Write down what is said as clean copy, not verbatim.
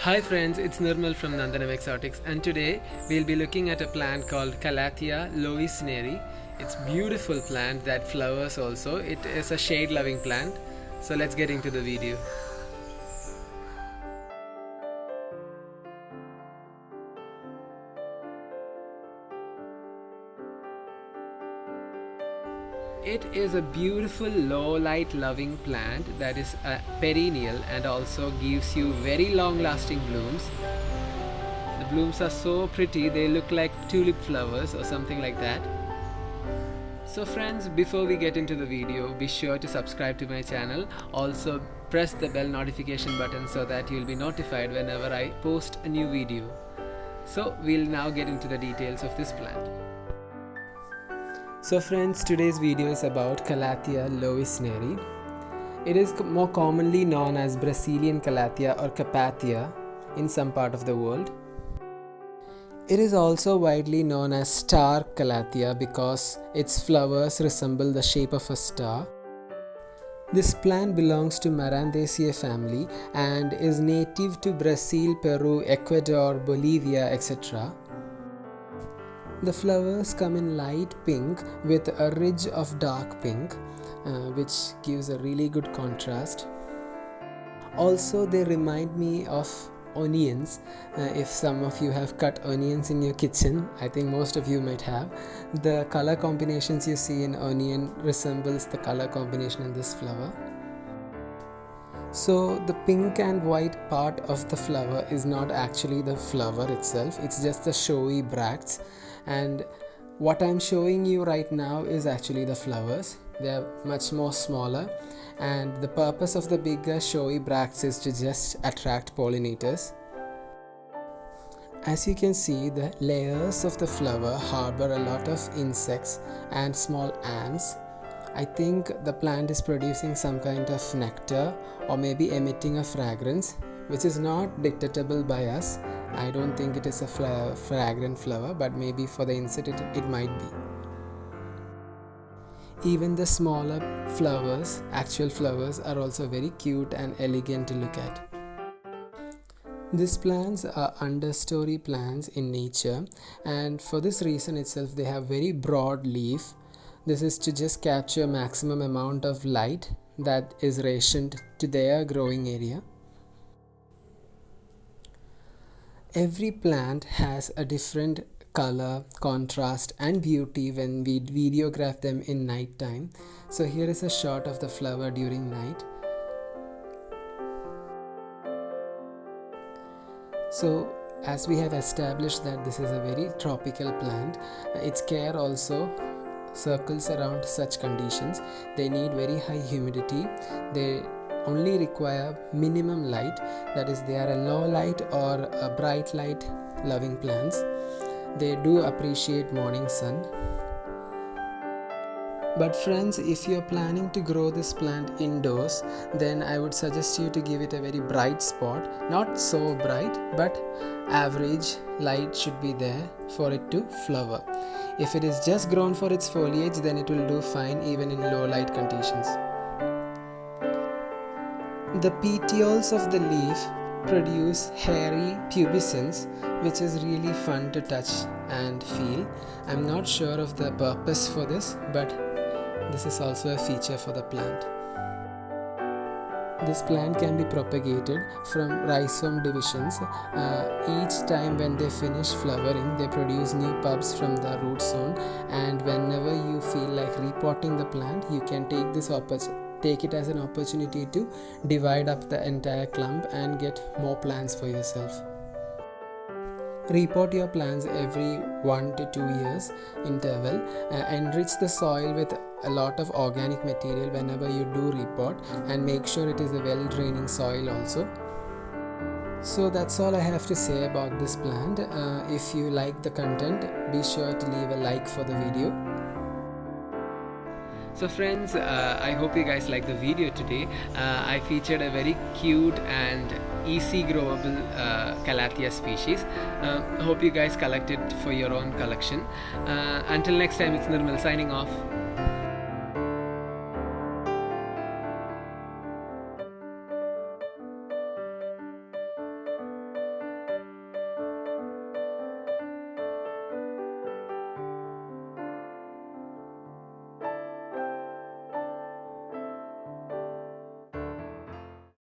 Hi friends, it's Nirmal from Nandanam Exotics, and today we'll be looking at a plant called Calathea loeseneri. It's a beautiful plant that flowers also. It is a shade loving plant. So let's get into the video. It is a beautiful low light loving plant that is perennial and also gives you very long lasting blooms. The blooms are so pretty, they look like tulip flowers or something like that. So friends, before we get into the video, be sure to subscribe to my channel. Also press the bell notification button so that you'll be notified whenever I post a new video. So we'll now get into the details of this plant. So friends, today's video is about Calathea loeseneri. It is more commonly known as Brazilian Calathea or Carpathia in some part of the world. It is also widely known as star Calathea because its flowers resemble the shape of a star. This plant belongs to Marandaceae family and is native to Brazil, Peru, Ecuador, Bolivia, etc. The flowers come in light pink with a ridge of dark pink, which gives a really good contrast. Also, they remind me of onions. If some of you have cut onions in your kitchen, I think most of you might have. The color combinations you see in onion resembles the color combination in this flower. So the pink and white part of the flower is not actually the flower itself, it's just the showy bracts, and what I'm showing you right now is actually the flowers. They are much more smaller, and the purpose of the bigger showy bracts is to just attract pollinators. As you can see, the layers of the flower harbor a lot of insects and small ants. I think the plant is producing some kind of nectar or maybe emitting a fragrance which is not detectable by us. I don't think it is a fragrant flower, but maybe for the insect it might be. Even the smaller flowers, actual flowers, are also very cute and elegant to look at. These plants are understory plants in nature, and for this reason itself they have very broad leaf. This is to just capture maximum amount of light that is rationed to their growing area. Every plant has a different color, contrast and beauty when we videograph them in night time. So here is a shot of the flower during night. So as we have established that this is a very tropical plant, its care also circles around such conditions. They need very high humidity. They only require minimum light, that is they are a low light or a bright light loving plants. They do appreciate morning sun. But friends, if you're planning to grow this plant indoors, then I would suggest you to give it a very bright spot. Not so bright, but average light should be there for it to flower. If it is just grown for its foliage, then it will do fine even in low light conditions. The petioles of the leaf produce hairy pubescence, which is really fun to touch and feel. I'm not sure of the purpose for this, but this is also a feature for the plant. This plant can be propagated from rhizome divisions. Each time when they finish flowering, they produce new bulbs from the root zone, and whenever you feel like repotting the plant, you can take it as an opportunity to divide up the entire clump and get more plants for yourself. Repot your plants every 1 to 2 years interval. Enrich the soil with a lot of organic material whenever you do repot, and make sure it is a well draining soil also. So that's all I have to say about this plant. If you like the content, be sure to leave a like for the video. So friends, I hope you guys like the video today. I featured a very cute and easy growable Calathea species. Hope you guys collect it for your own collection. Until next time, it's Nirmal signing off.